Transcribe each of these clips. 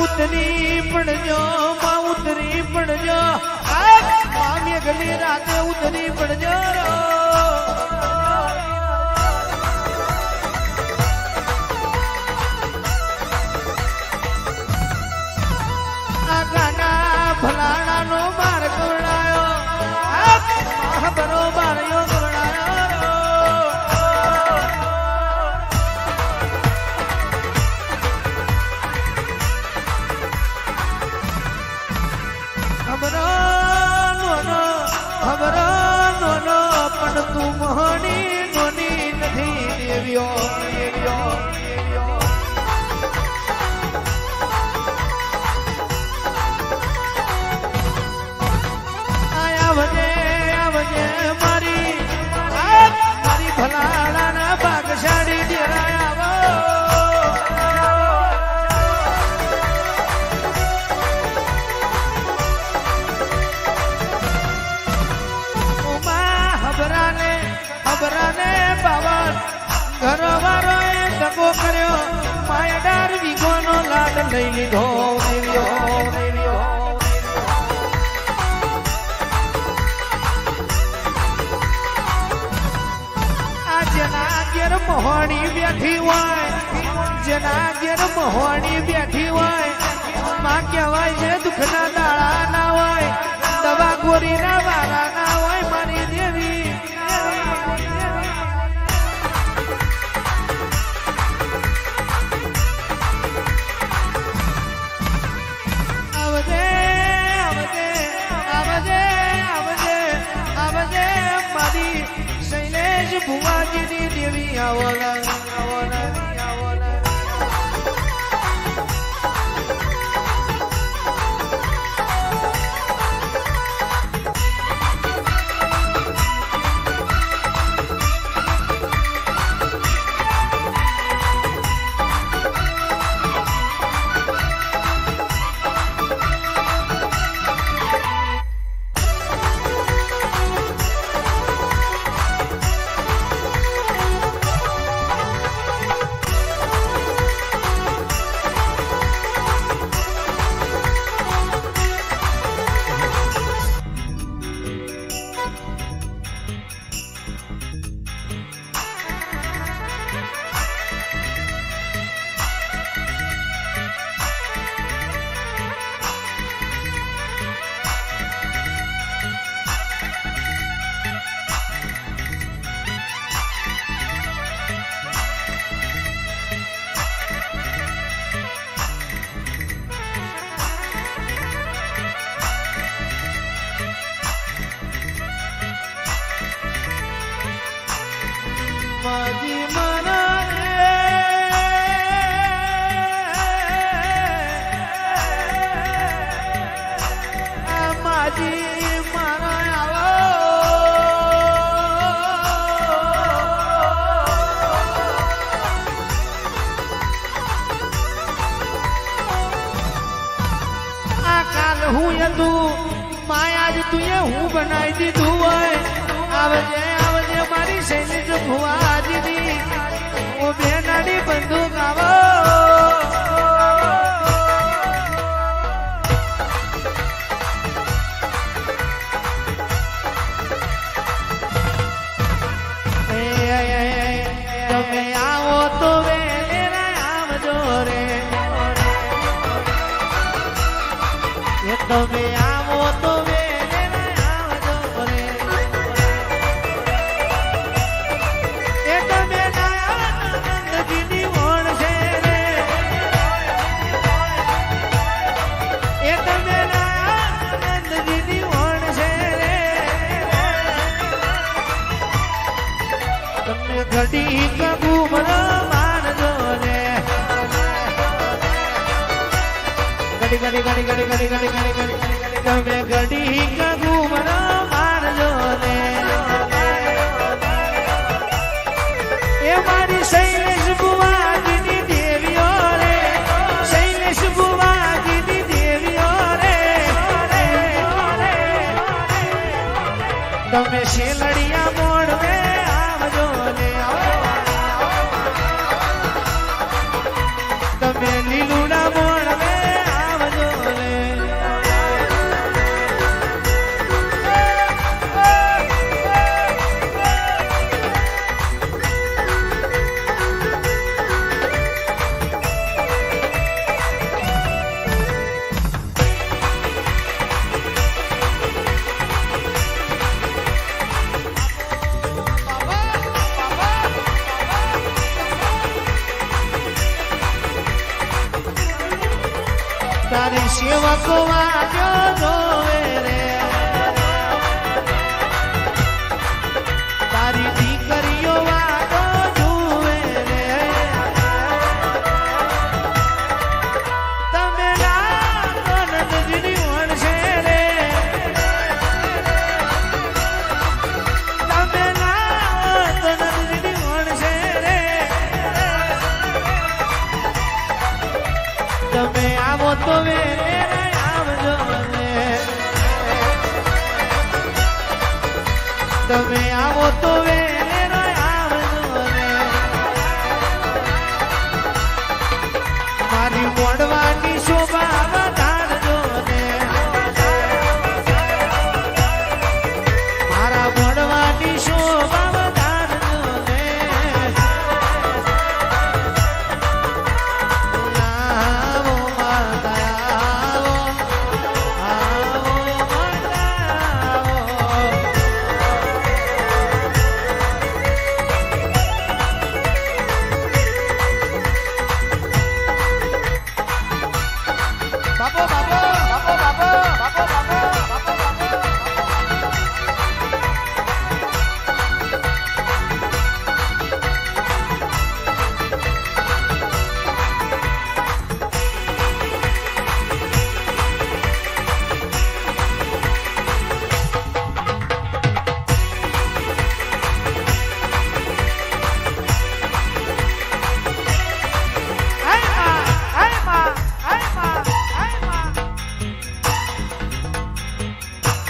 ઉતરી પડજો માં ઉતરી પડજો મેઘની રાતે ઉતરી પડજો આ ગાના ભલાણા નો માર કવડાયો બરોબર યો કવડાયો પણ તું મોહની નોની નથી દેવ્યો આવજે આવજે મારી ભલાડાના ભાગશાળી દેરાય આવો ખબરાને બાવન ઘરવાળો એ સગો કર્યો માયડાર વીઘોનો લાડ લઈ લીધો આ જેના ઘેર મોહણી બેઠી હોય જેના ઘેર મોહણી બેઠી હોય માં કહેવાય છે દુઃખના દાડા ના હોય દવા ગોરીના વાળા ના હોય મારી દેવી ભુવાજીની દેવી આવોલા માજી મારા માજી મારા આ કાલ હું તું માયા જ તું હું બનાવી દીધું હોય આવજે આવજે મારી સૈનિક ભુવાજીની ઓ બેનાડી બંદૂક આવો તમે આવો તો વેલેરા આવજો રે એ તમે આવો તો વેરે આવજો રે એ તમે નંદજીની ઓણ છે રે એ તમે નંદજીની ઓણ છે રે તમને ઘડી કબૂમરો માનજો રે ઘડી ઘડી ઘડી ઘડી ઘડી ઘડી ઘડી ઘડી તમે ઘડી કબૂમરો માનજો રે એ મારી શૈલેષ બુવાજીની દેવીઓ રે શૈલેષ બુવાજીની દેવીઓ રે તમે શેલડિયા મોડવે આવજો ને તમે લીલુડા મોડવે આવજો ને તારી સેવકો વાગ્યો જોવે રે તારી દીકરીઓ વાગો જુએ રે તમે નંદજીની વણ છે રે તમે નંદજીની વણ છે રે તમે આવો તો વેરે આવજો ને તમે આવો તો વેરે આવજો ને મારી મોડવાની શોભા વધારજો ને મારા મોડવાની શોભા વધારજો ને આવો માતા આવો આવો માતા આવો બાપો બાપો બાપો બાપો બાપો બાપો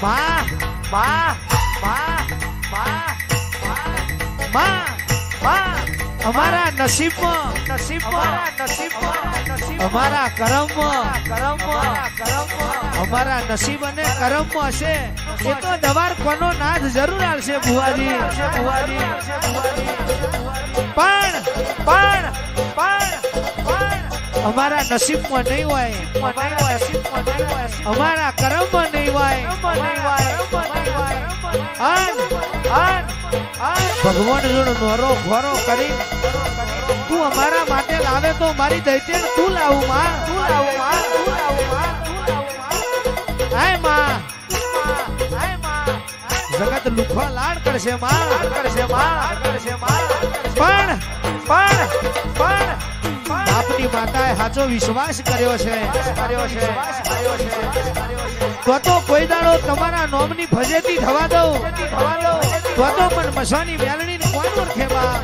માં માં માં માં માં માં અમારા નસીબમાં અમારા કરમમાં અમારા નસીબ અને કરમમાં છે એ તો દવાર કોનો નાદ જરૂર આવશે ભુવાજી પણ અમારા નસીબમાં નહીં હોય અમારા કરમમાં નહીં હોય ભગવાન જોડે નોરો ઘોરો કરી તું અમારા માટે લાવે તો મારી દૈત્ય તું લાવું માં હાય માં જગત લુખવા લાડ કરશે માં પણ આપની માતાએ સાચો વિશ્વાસ કર્યો છે તો કોઈ દાડો તમારા નોમની ફજેતી થવા દઉં તો પણ મસવાની વેલણી કોણ ઓળખે બા